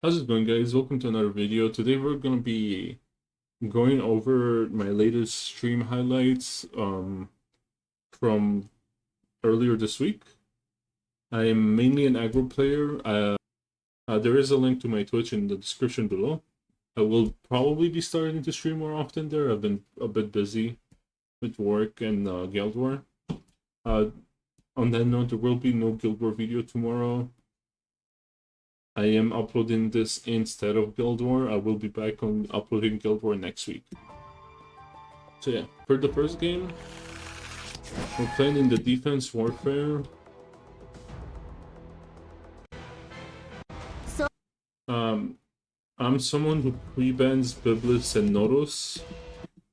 How's it going, guys? Welcome to another video. Today we're gonna be going over my latest stream highlights from earlier this week. I am mainly an aggro player. There is a link to my Twitch in the description below. I will probably be starting to stream more often there. I've been a bit busy with work and Guild War. On that note, there will be no Guild War video tomorrow. I am uploading this instead of Guild War. I will be back on uploading Guild War next week. So yeah, for the first game, we're playing in the defense warfare. I'm someone who pre-bans Biblis and Nodos.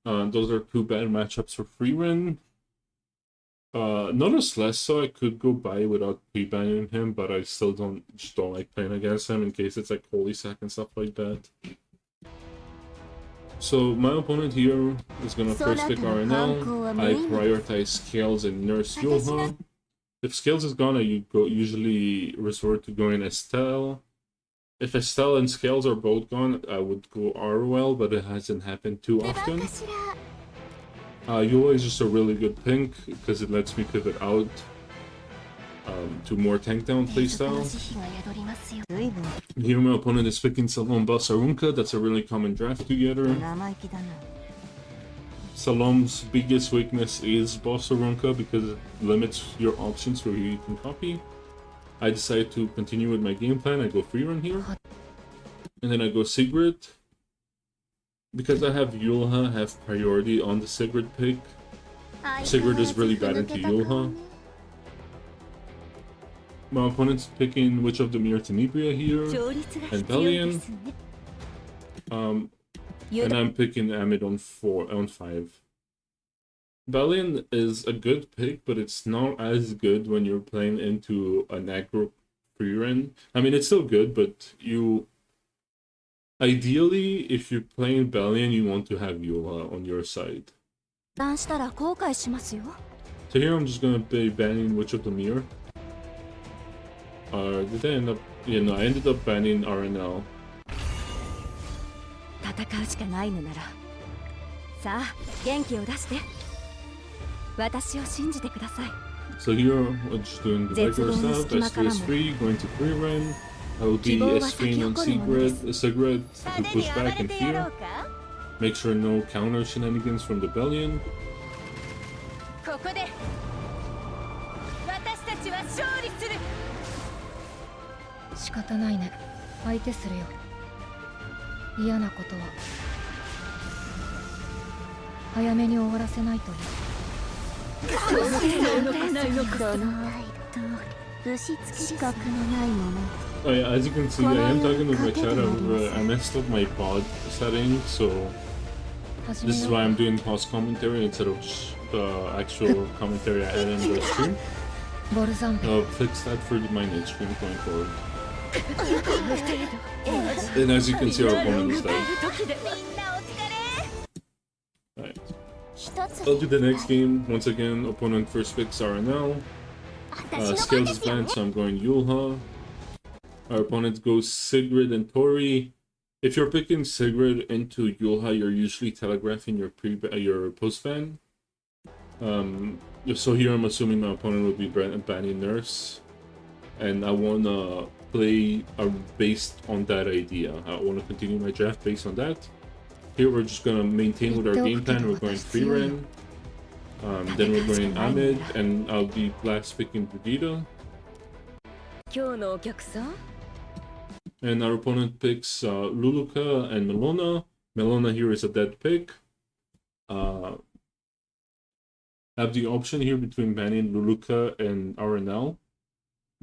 Those are two bad matchups for Frieren. Nodos less so. I could go by without pre-banning him, but I still don't like playing against him in case it's like Holy Sack and stuff like that. So my opponent here is gonna first pick RNL. I prioritize Scales and Nurse Yulha. If Scales is gone, I usually resort to going Estelle. If Estelle and Scales are both gone, I would go Arwell, but it hasn't happened too often. Yula is just a really good pink because it lets me pivot out to more tank down playstyle. Here my opponent is picking Salom Basarunka. That's a really common draft together. Salom's biggest weakness is Basarunka because it limits your options for who you can copy. I decide to continue with my game plan. I go Frieren here. And then I go Sigrid. Because I have Yulha have priority on the Sigrid pick. Sigrid is really bad into Yulha. My opponent's picking Witch of the Mirror Tenebria here, and Bellion. And I'm picking Amid on 5. Bellion is a good pick, but it's not as good when you're playing into an aggro Frieren. I mean, it's still good, but ideally, if you're playing Bellion, you want to have Yulha on your side. So here I'm just gonna be banning Witch of the Mirror. Did I end up... Yeah, no, I ended up banning RNL. So here, we're just doing the regular stuff. S2 is free, going to Frieren. I will be S3 on Sigrid to push back and fear. Make sure no counter shenanigans from the Bellion. Oh yeah, as you can see, I am talking with my chat. I messed up my pod settings, so this is why I'm doing pause commentary instead of the actual commentary I had in the stream. I'll fix that for my next stream going forward. And as you can see, our opponent is dead. Alright. I'll do the next game. Once again, opponent first picks RNL. Scales is banned, so I'm going Yulha. Our opponent goes Sigrid and Tori. If you're picking Sigrid into Yulha, you're usually telegraphing your post-ban. So here I'm assuming my opponent will be banning Nurse. And I want to play based on that idea. I want to continue my draft based on that. Here we're just going to maintain with our game plan. We're going Frieren. Then we're going Amid, and I'll be last picking Brigida. And our opponent picks Luluka and Melona. Melona here is a dead pick. I have the option here between banning Luluka and RNL.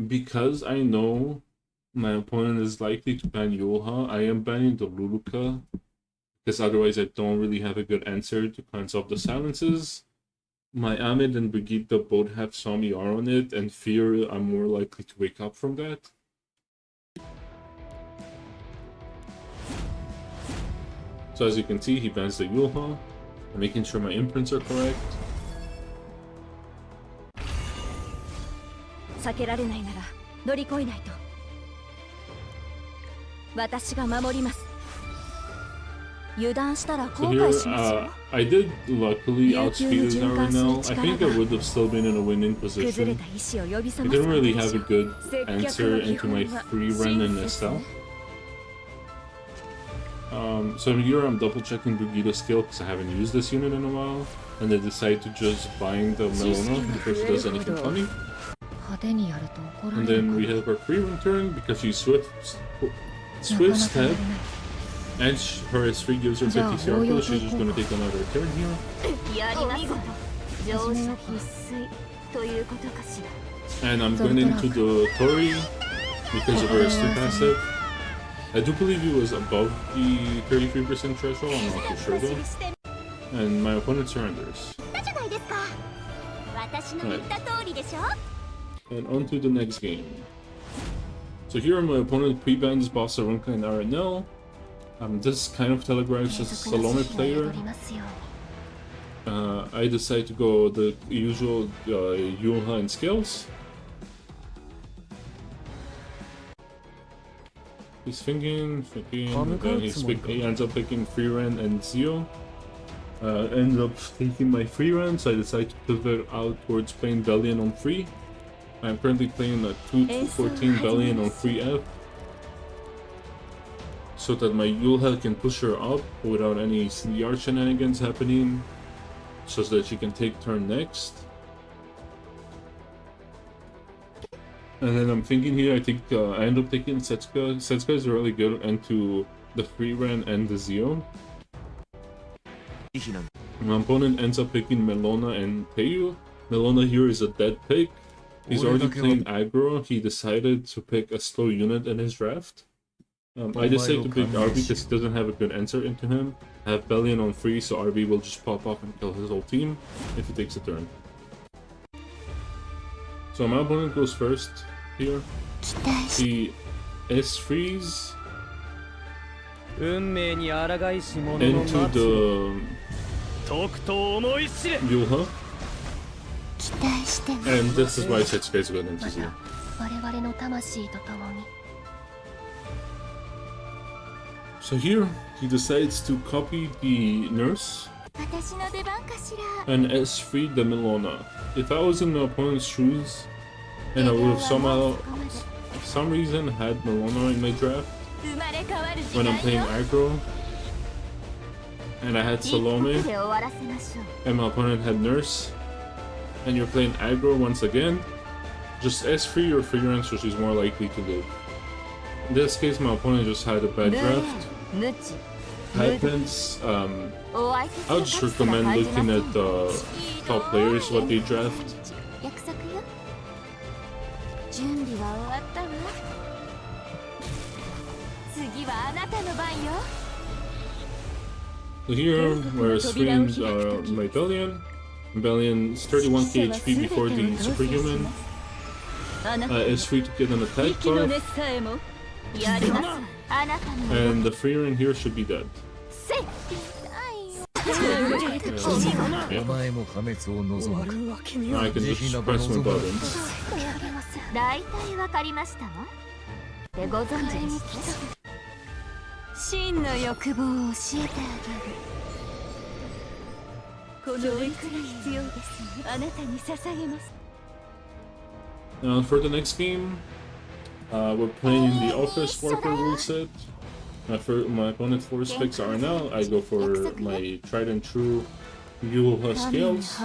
Because I know my opponent is likely to ban Yulha, I am banning the Luluka. Because otherwise I don't really have a good answer to cleanse off the silences. My Amid and Brigida both have some ER on it, and fear I'm more likely to wake up from that. So as you can see, he bans the Yulha. I'm making sure my imprints are correct. So here, I did luckily outspeed his RNL. I think I would have still been in a winning position. I didn't really have a good answer into my Frieren and Estelle. So here I'm double checking Brigida skill because I haven't used this unit in a while. And I decide to just bind the Melona before she does anything funny. And then we have our Frieren turn because she Swift Step. And her S3 gives her 50 CR plus, she's just gonna take another turn here. And I'm going into the Tori because of her S3 passive. I do believe he was above the 33% threshold, I'm not too sure though. And my opponent surrenders. Right. And on to the next game. So here my opponent pre-bans Boss Arunka and RNL. This kind of telegraphs a Salome player. I decide to go the usual Yulha and Scales. He's thinking, and then he ends up picking Frieren and Zio. Ends up taking my Frieren, so I decide to pivot out towards playing Bellion on free. I'm currently playing a 2-14 Bellion on free F, so that my Yulha can push her up without any CDR shenanigans happening, so that she can take turn next. And then I'm thinking here, I think I end up taking Setsuka. Setsuka is really good into the Frieren and the Zio. My opponent ends up picking Melona and Teiyu. Melona here is a dead pick. He's already playing aggro. He decided to pick a slow unit in his draft. I decided to pick RB because he doesn't have a good answer into him. I have Bellion on free, so RB will just pop off and kill his whole team if he takes a turn. So my opponent goes first here. He S-freeze into the Yulha. And this is why Setsuka is good into Zio. So here, he decides to copy the nurse and S-free the Melona. If I was in the opponent's shoes, and I would have somehow, for some reason, had Melona in my draft, when I'm playing aggro, and I had Salome, and my opponent had nurse, and you're playing aggro once again, just S-free your Frieren so she's more likely to live. In this case, my opponent just had a bad draft. Happens. I would just recommend looking at the top players, what they draft. So here, we're screening my Bellion. Bellion's 31k HP before the superhuman. Is free to get an attack buff. And the Frieren here should be dead. Yeah. I can just press my buttons. For the next game, we're playing the Office Warper rule set. My opponent force picks RNL. I go for my tried and true Yulha Scales.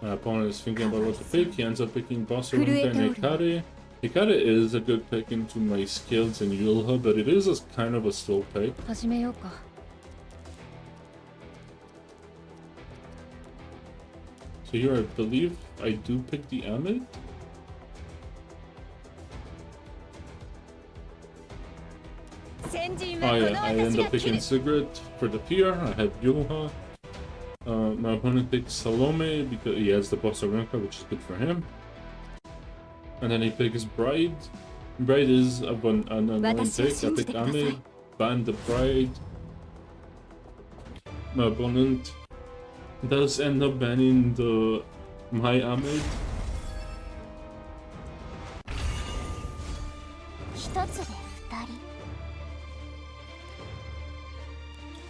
My opponent is thinking about what to pick. He ends up picking Boss Arunka and Hikare. Hikare is a good pick into my Scales and Yulha, but it is kind of a slow pick. So here I believe I do pick the Amit. Oh yeah, I end up picking Sigrid for the PR. I have Yulha. My opponent picks Salome because he has the Boss Arunka, which is good for him. And then he picks Bride. Bride is an annoying pick. I pick Amit, ban the Bride. My opponent does end up banning my Amit.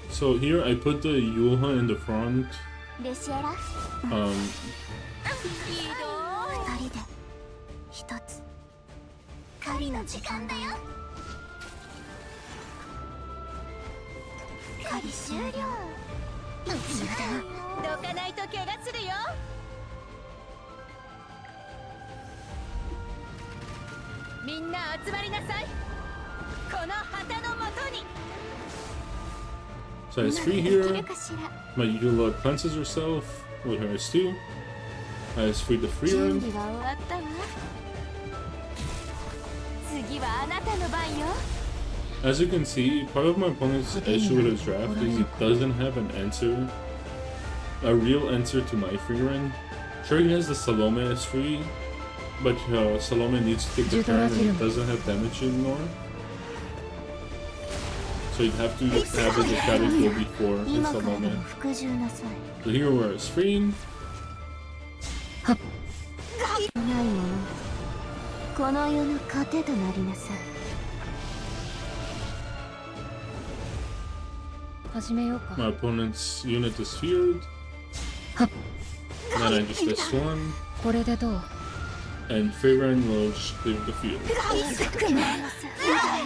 So here I put the Yuha in the front. So I has Free here. My Yula cleanses herself with her S2. I has Free the Frieren. As you can see, part of my opponent's issue with his draft is he doesn't have an answer, a real answer to my Frieren. Sure, he has the Salome as free, but Salome needs to take the turn and he doesn't have damage anymore. So you'd have to have the shadow go before his Salome. So here we're Frieren. My opponent's unit is feared. Then I just S1. And Frieren will just clear the field. And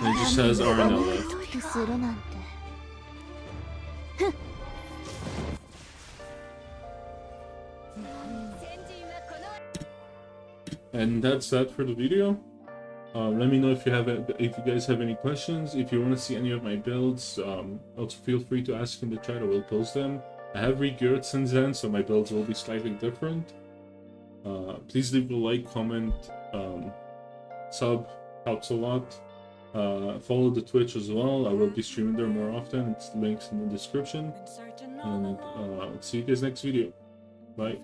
it just has RNL left. And that's that for the video. Let me know if you guys have any questions. If you want to see any of my builds, also feel free to ask in the chat. I will post them. I have re-geared since then, so my builds will be slightly different. Please leave a like, comment, sub, helps a lot. Follow the Twitch as well. I will be streaming there more often. It's links in the description. And see you guys next video. Bye.